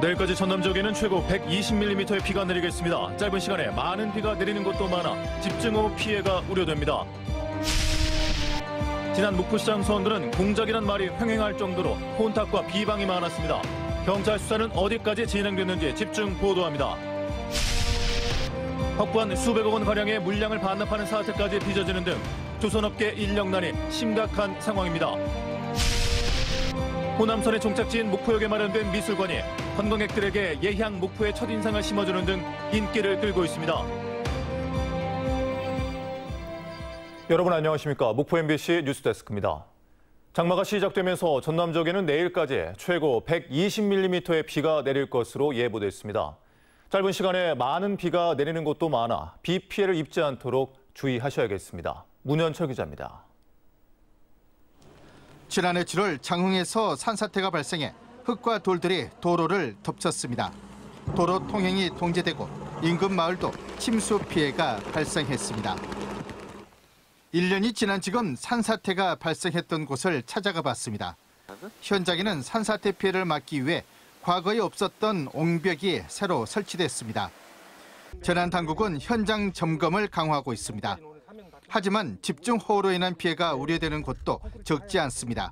내일까지 전남 지역에는 최고 120mm의 비가 내리겠습니다. 짧은 시간에 많은 비가 내리는 곳도 많아 집중호우 피해가 우려됩니다. 지난 목포시장 서원들은 공작이란 말이 횡행할 정도로 혼탁과 비방이 많았습니다. 경찰 수사는 어디까지 진행됐는지 집중 보도합니다. 확보한 수백억 원 가량의 물량을 반납하는 사태까지 빚어지는 등 조선업계 인력난이 심각한 상황입니다. 호남선의 종착지인 목포역에 마련된 미술관이 관광객들에게 예향 목포의 첫인상을 심어주는 등 인기를 끌고 있습니다. 여러분 안녕하십니까. 목포 MBC 뉴스데스크입니다. 장마가 시작되면서 전남 지역에는 내일까지 최고 120mm의 비가 내릴 것으로 예보됐습니다. 짧은 시간에 많은 비가 내리는 곳도 많아 비 피해를 입지 않도록 주의하셔야겠습니다. 문현철 기자입니다. 지난해 7월 장흥에서 산사태가 발생해 흙과 돌들이 도로를 덮쳤습니다. 도로 통행이 통제되고 인근 마을도 침수 피해가 발생했습니다. 1년이 지난 지금 산사태가 발생했던 곳을 찾아가 봤습니다. 현장에는 산사태 피해를 막기 위해 과거에 없었던 옹벽이 새로 설치됐습니다. 재난당국은 현장 점검을 강화하고 있습니다. 하지만 집중호우로 인한 피해가 우려되는 곳도 적지 않습니다.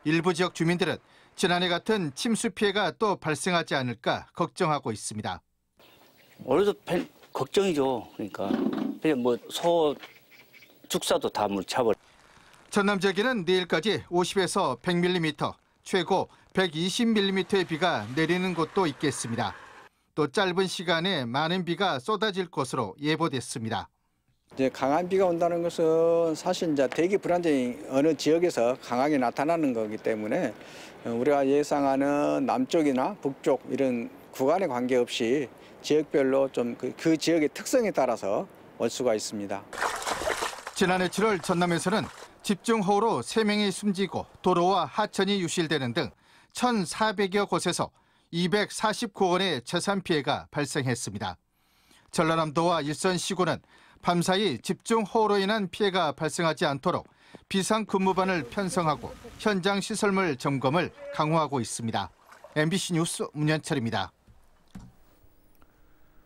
일부 지역 주민들은 지난해 같은 침수 피해가 또 발생하지 않을까 걱정하고 있습니다. 오늘도 걱정이죠. 그러니까 뭐 소, 죽사도 다 물차버려. 전남 지역에는 내일까지 50에서 100mm, 최고 120mm의 비가 내리는 곳도 있겠습니다. 또 짧은 시간에 많은 비가 쏟아질 것으로 예보됐습니다. 이제 강한 비가 온다는 것은 사실 이제 대기 불안정이 어느 지역에서 강하게 나타나는 거기 때문에 우리가 예상하는 남쪽이나 북쪽 이런 구간에 관계없이 지역별로 좀 그 지역의 특성에 따라서 올 수가 있습니다. 지난해 7월 전남에서는 집중호우로 3명이 숨지고 도로와 하천이 유실되는 등 1,400여 곳에서 249원의 재산 피해가 발생했습니다. 전라남도와 일선시군은 밤사이 집중호우로 인한 피해가 발생하지 않도록 비상근무반을 편성하고 현장 시설물 점검을 강화하고 있습니다. MBC 뉴스 문현철입니다.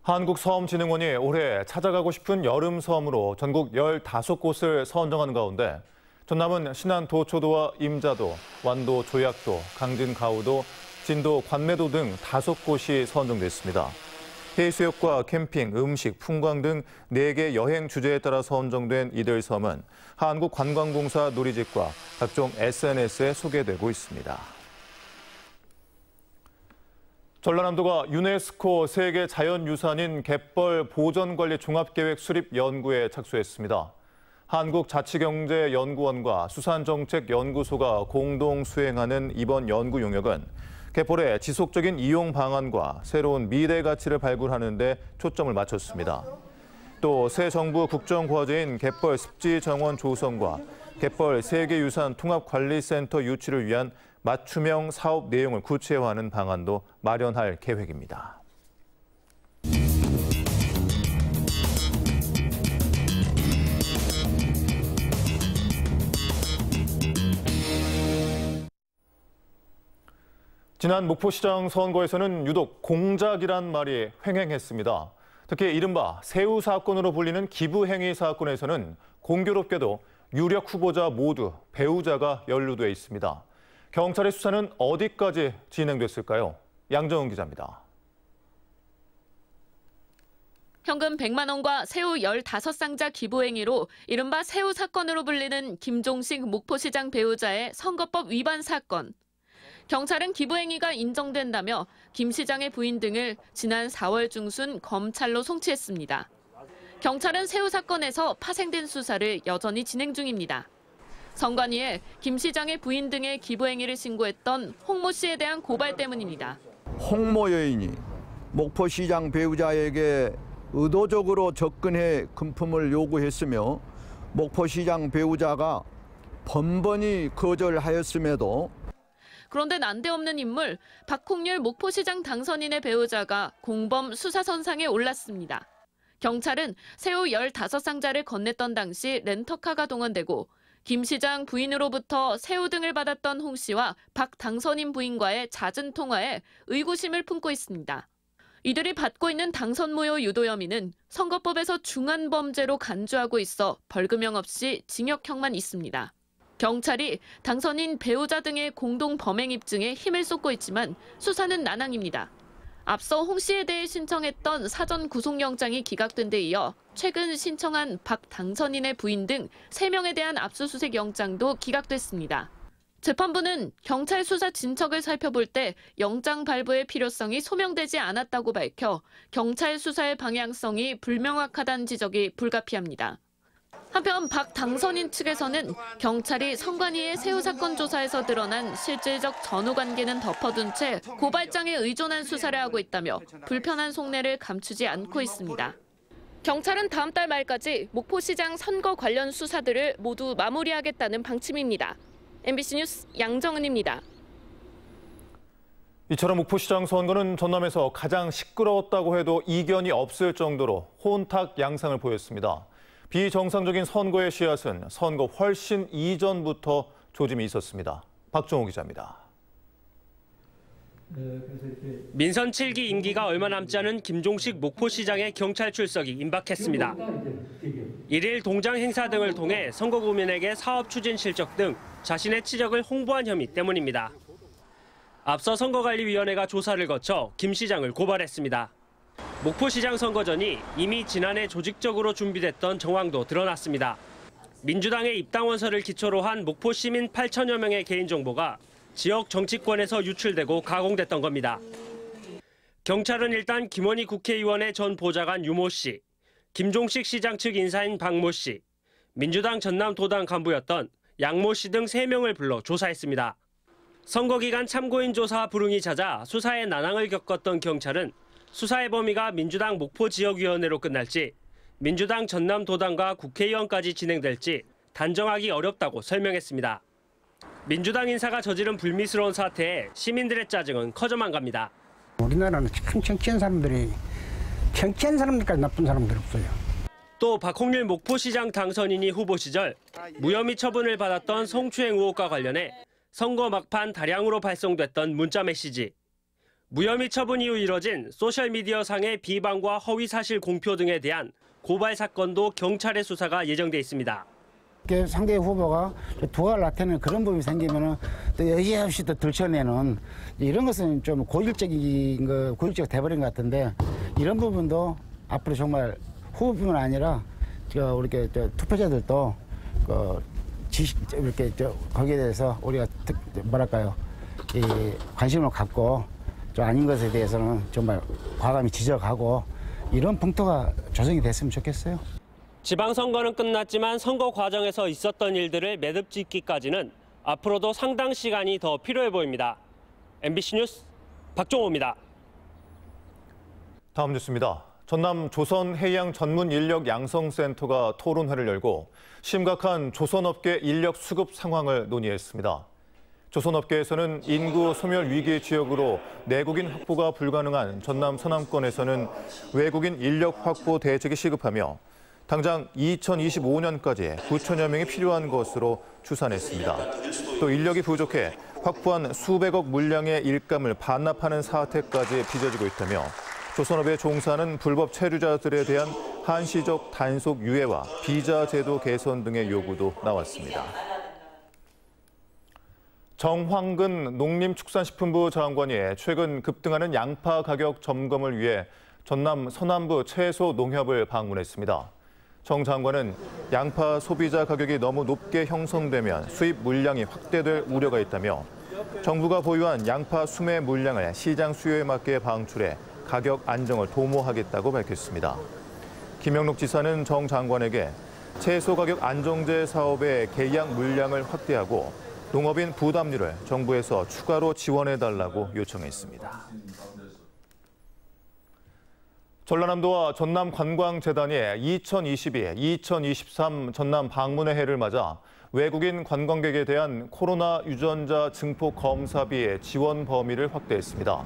한국섬진흥원이 올해 찾아가고 싶은 여름섬으로 전국 15곳을 선정한 가운데 전남은 신안 도초도와 임자도, 완도 조약도, 강진 가우도, 진도 관내도 등 5곳이 선정됐습니다. 해수욕과 캠핑, 음식, 풍광 등 4개 여행 주제에 따라 선정된 이들 섬은 한국관광공사 누리집과 각종 SNS에 소개되고 있습니다. 전라남도가 유네스코 세계 자연유산인 갯벌 보전관리 종합계획 수립 연구에 착수했습니다. 한국자치경제연구원과 수산정책연구소가 공동 수행하는 이번 연구 용역은 갯벌의 지속적인 이용 방안과 새로운 미래 가치를 발굴하는 데 초점을 맞췄습니다. 또 새 정부 국정과제인 갯벌 습지정원 조성과 갯벌 세계유산 통합관리센터 유치를 위한 맞춤형 사업 내용을 구체화하는 방안도 마련할 계획입니다. 지난 목포시장 선거에서는 유독 공작이란 말이 횡행했습니다. 특히 이른바 새우 사건으로 불리는 기부행위 사건에서는 공교롭게도 유력 후보자 모두 배우자가 연루돼 있습니다. 경찰의 수사는 어디까지 진행됐을까요? 양정은 기자입니다. 현금 100만 원과 새우 15상자 기부행위로 이른바 새우 사건으로 불리는 김종식 목포시장 배우자의 선거법 위반 사건. 경찰은 기부행위가 인정된다며 김 시장의 부인 등을 지난 4월 중순 검찰로 송치했습니다. 경찰은 새우 사건에서 파생된 수사를 여전히 진행 중입니다. 선관위에 김 시장의 부인 등의 기부행위를 신고했던 홍모 씨에 대한 고발 때문입니다. 홍모 여인이 목포시장 배우자에게 의도적으로 접근해 금품을 요구했으며 목포시장 배우자가 번번이 거절하였음에도 그런데 난데없는 인물 박홍률 목포시장 당선인의 배우자가 공범 수사선상에 올랐습니다. 경찰은 새우 15상자를 건넸던 당시 렌터카가 동원되고 김 시장 부인으로부터 새우 등을 받았던 홍 씨와 박 당선인 부인과의 잦은 통화에 의구심을 품고 있습니다. 이들이 받고 있는 당선 무효 유도 혐의는 선거법에서 중한 범죄로 간주하고 있어 벌금형 없이 징역형만 있습니다. 경찰이 당선인 배우자 등의 공동 범행 입증에 힘을 쏟고 있지만 수사는 난항입니다. 앞서 홍 씨에 대해 신청했던 사전 구속영장이 기각된 데 이어 최근 신청한 박 당선인의 부인 등 3명에 대한 압수수색 영장도 기각됐습니다. 재판부는 경찰 수사 진척을 살펴볼 때 영장 발부의 필요성이 소명되지 않았다고 밝혀 경찰 수사의 방향성이 불명확하다는 지적이 불가피합니다. 한편 박 당선인 측에서는 경찰이 성관이의 새우 사건 조사에서 드러난 실질적 전후 관계는 덮어둔 채 고발장에 의존한 수사를 하고 있다며 불편한 속내를 감추지 않고 있습니다. 경찰은 다음 달 말까지 목포시장 선거 관련 수사들을 모두 마무리하겠다는 방침입니다. MBC 뉴스 양정은입니다. 이처럼 목포시장 선거는 전남에서 가장 시끄러웠다고 해도 이견이 없을 정도로 혼탁 양상을 보였습니다. 비정상적인 선거의 씨앗은 선거 훨씬 이전부터 조짐이 있었습니다. 박정호 기자입니다. 민선 7기 임기가 얼마 남지 않은 김종식 목포시장의 경찰 출석이 임박했습니다. 1일 동장 행사 등을 통해 선거 구민에게 사업 추진 실적 등 자신의 치적을 홍보한 혐의 때문입니다. 앞서 선거관리위원회가 조사를 거쳐 김 시장을 고발했습니다. 목포시장 선거 전이 이미 지난해 조직적으로 준비됐던 정황도 드러났습니다. 민주당의 입당원서를 기초로 한 목포 시민 8천여 명의 개인정보가 지역 정치권에서 유출되고 가공됐던 겁니다. 경찰은 일단 김원희 국회의원의 전 보좌관 유모 씨, 김종식 시장 측 인사인 박모 씨, 민주당 전남도당 간부였던 양모 씨 등 3명을 불러 조사했습니다. 선거 기간 참고인 조사 불응이 잦아 수사에 난항을 겪었던 경찰은 수사의 범위가 민주당 목포지역위원회로 끝날지 민주당 전남도당과 국회의원까지 진행될지 단정하기 어렵다고 설명했습니다. 민주당 인사가 저지른 불미스러운 사태에 시민들의 짜증은 커져만 갑니다. 우리나라는 참 정치한 사람들까지 나쁜 사람들 없어요. 또 박홍률 목포시장 당선인이 후보 시절 무혐의 처분을 받았던 성추행 의혹과 관련해 선거 막판 다량으로 발송됐던 문자 메시지, 무혐의 처분 이후 이뤄진 소셜미디어상의 비방과 허위사실 공표 등에 대한 고발 사건도 경찰의 수사가 예정돼 있습니다. 상대 후보가 두각을 나타내는 그런 부분이 생기면 또 여지없이 또 들춰내는 이런 것은 좀 고질적이 돼버린 것 같은데 이런 부분도 앞으로 정말 후보뿐만 아니라 우리 투표자들도 이렇게 거기에 대해서 우리가 관심을 갖고 아닌 것에 대해서는 정말 과감히 지적하고 이런 풍토가 조성이 됐으면 좋겠어요. 지방선거는 끝났지만 선거 과정에서 있었던 일들을 매듭 짓기까지는 앞으로도 상당 시간이 더 필요해 보입니다. MBC 뉴스 박종호입니다. 다음 뉴스입니다. 전남 조선해양전문인력양성센터가 토론회를 열고 심각한 조선업계 인력 수급 상황을 논의했습니다. 조선업계에서는 인구 소멸 위기 지역으로 내국인 확보가 불가능한 전남 서남권에서는 외국인 인력 확보 대책이 시급하며 당장 2025년까지 9천여 명이 필요한 것으로 추산했습니다. 또 인력이 부족해 확보한 수백억 물량의 일감을 반납하는 사태까지 빚어지고 있다며 조선업에 종사하는 불법 체류자들에 대한 한시적 단속 유예와 비자 제도 개선 등의 요구도 나왔습니다. 정황근 농림축산식품부 장관이 최근 급등하는 양파 가격 점검을 위해 전남 서남부 채소 농협을 방문했습니다. 정 장관은 양파 소비자 가격이 너무 높게 형성되면 수입 물량이 확대될 우려가 있다며 정부가 보유한 양파 수매 물량을 시장 수요에 맞게 방출해 가격 안정을 도모하겠다고 밝혔습니다. 김영록 지사는 정 장관에게 채소 가격 안정제 사업의 계약 물량을 확대하고 농업인 부담률을 정부에서 추가로 지원해달라고 요청했습니다. 전라남도와 전남관광재단이 2022-2023 전남 방문의 해를 맞아 외국인 관광객에 대한 코로나 유전자 증폭 검사비 지원 범위를 확대했습니다.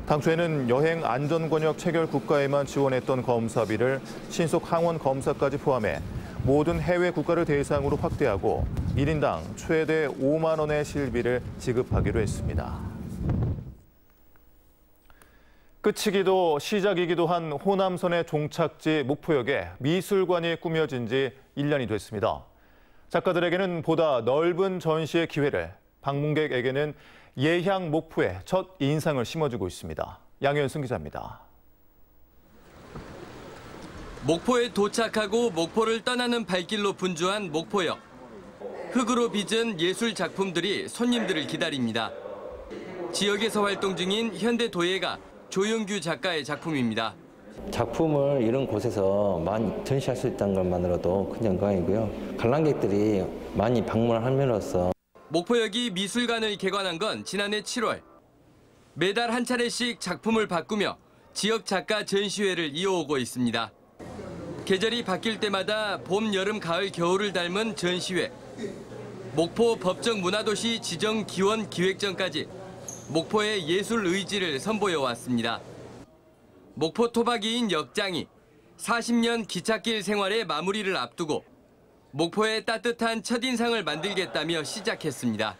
당초에는 여행 안전권역 체결 국가에만 지원했던 검사비를 신속 항원 검사까지 포함해 모든 해외 국가를 대상으로 확대하고 1인당 최대 5만 원의 실비를 지급하기로 했습니다. 끝이기도 시작이기도 한 호남선의 종착지 목포역에 미술관이 꾸며진 지 1년이 됐습니다. 작가들에게는 보다 넓은 전시의 기회를, 방문객에게는 예향 목포의 첫 인상을 심어주고 있습니다. 양현승 기자입니다. 목포에 도착하고 목포를 떠나는 발길로 분주한 목포역. 흙으로 빚은 예술 작품들이 손님들을 기다립니다. 지역에서 활동 중인 현대도예가 조영규 작가의 작품입니다. 작품을 이런 곳에서 많이 전시할 수 있다는 것만으로도 큰 영광이고요. 관람객들이 많이 방문을 함으로써 목포역이 미술관을 개관한 건 지난해 7월. 매달 한 차례씩 작품을 바꾸며 지역 작가 전시회를 이어오고 있습니다. 계절이 바뀔 때마다 봄, 여름, 가을, 겨울을 닮은 전시회. 목포 법정 문화도시 지정 기원 기획전까지 목포의 예술 의지를 선보여 왔습니다. 목포 토박이인 역장이 40년 기찻길 생활의 마무리를 앞두고 목포의 따뜻한 첫인상을 만들겠다며 시작했습니다.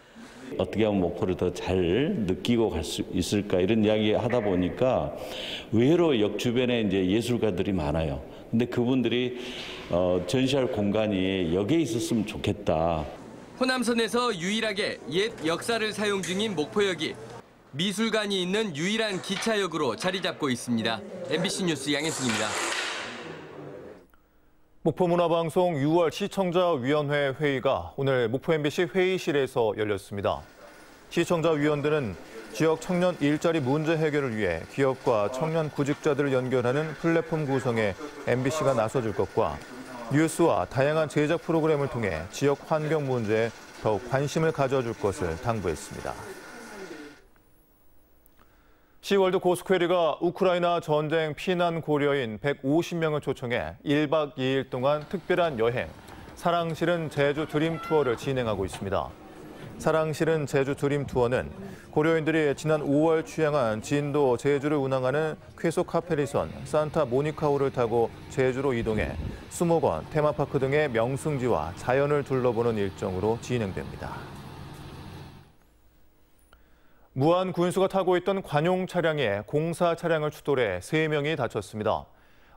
어떻게 하면 목포를 더 잘 느끼고 갈 수 있을까 이런 이야기 하다 보니까 의외로 역 주변에 이제 예술가들이 많아요. 근데 그분들이 전시할 공간이 여기에 있었으면 좋겠다. 호남선에서 유일하게 옛 역사를 사용 중인 목포역이 미술관이 있는 유일한 기차역으로 자리 잡고 있습니다. MBC 뉴스 양현승입니다. 목포문화방송 6월 시청자위원회 회의가 오늘 목포 MBC 회의실에서 열렸습니다. 시청자위원들은 지역 청년 일자리 문제 해결을 위해 기업과 청년 구직자들을 연결하는 플랫폼 구성에 MBC가 나서줄 것과 뉴스와 다양한 제작 프로그램을 통해 지역 환경 문제에 더욱 관심을 가져줄 것을 당부했습니다. 시월드 고스퀘리가 우크라이나 전쟁 피난 고려인 150명을 초청해 1박 2일 동안 특별한 여행, 사랑실은 제주 드림 투어를 진행하고 있습니다. 사랑실은 제주 드림 투어는 고려인들이 지난 5월 취향한 진도 제주를 운항하는 쾌속 카페리선 산타 모니카호를 타고 제주로 이동해 수목원, 테마파크 등의 명승지와 자연을 둘러보는 일정으로 진행됩니다. 무안 군수가 타고 있던 관용 차량에 공사 차량을 추돌해 3명이 다쳤습니다.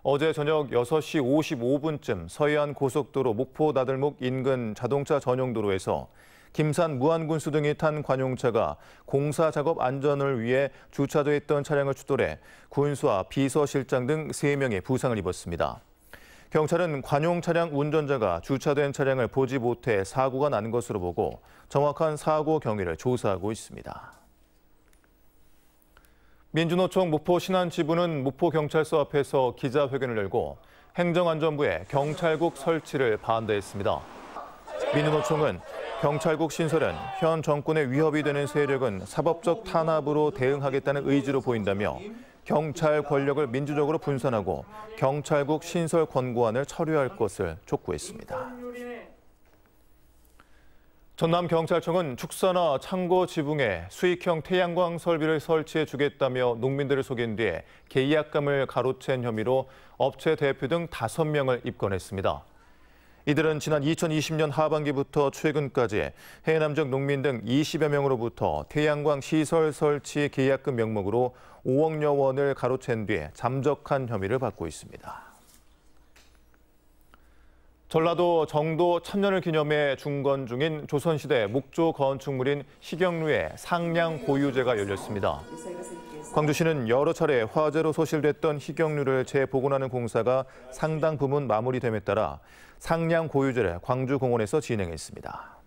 어제 저녁 6시 55분쯤 서해안 고속도로 목포 나들목 인근 자동차 전용도로에서 김산 무안 군수 등이 탄 관용차가 공사 작업 안전을 위해 주차돼 있던 차량을 추돌해 군수와 비서실장 등 3명이 부상을 입었습니다. 경찰은 관용 차량 운전자가 주차된 차량을 보지 못해 사고가 난 것으로 보고 정확한 사고 경위를 조사하고 있습니다. 민주노총 목포 신안지부는 목포경찰서 앞에서 기자회견을 열고 행정안전부의 경찰국 설치를 반대했습니다. 민주노총은 경찰국 신설은 현 정권의 위협이 되는 세력은 사법적 탄압으로 대응하겠다는 의지로 보인다며 경찰 권력을 민주적으로 분산하고 경찰국 신설 권고안을 처리할 것을 촉구했습니다. 전남경찰청은 축사나 창고 지붕에 수익형 태양광 설비를 설치해 주겠다며 농민들을 속인 뒤에 계약금을 가로챈 혐의로 업체 대표 등 5명을 입건했습니다. 이들은 지난 2020년 하반기부터 최근까지 해남 지역 농민 등 20여 명으로부터 태양광 시설 설치 계약금 명목으로 5억여 원을 가로챈 뒤에 잠적한 혐의를 받고 있습니다. 전라도 정도 1000년을 기념해 중건 중인 조선시대 목조 건축물인 희경루의 상량 고유제가 열렸습니다. 광주시는 여러 차례 화재로 소실됐던 희경루를 재복원하는 공사가 상당 부분 마무리됨에 따라 상량 고유제를 광주공원에서 진행했습니다.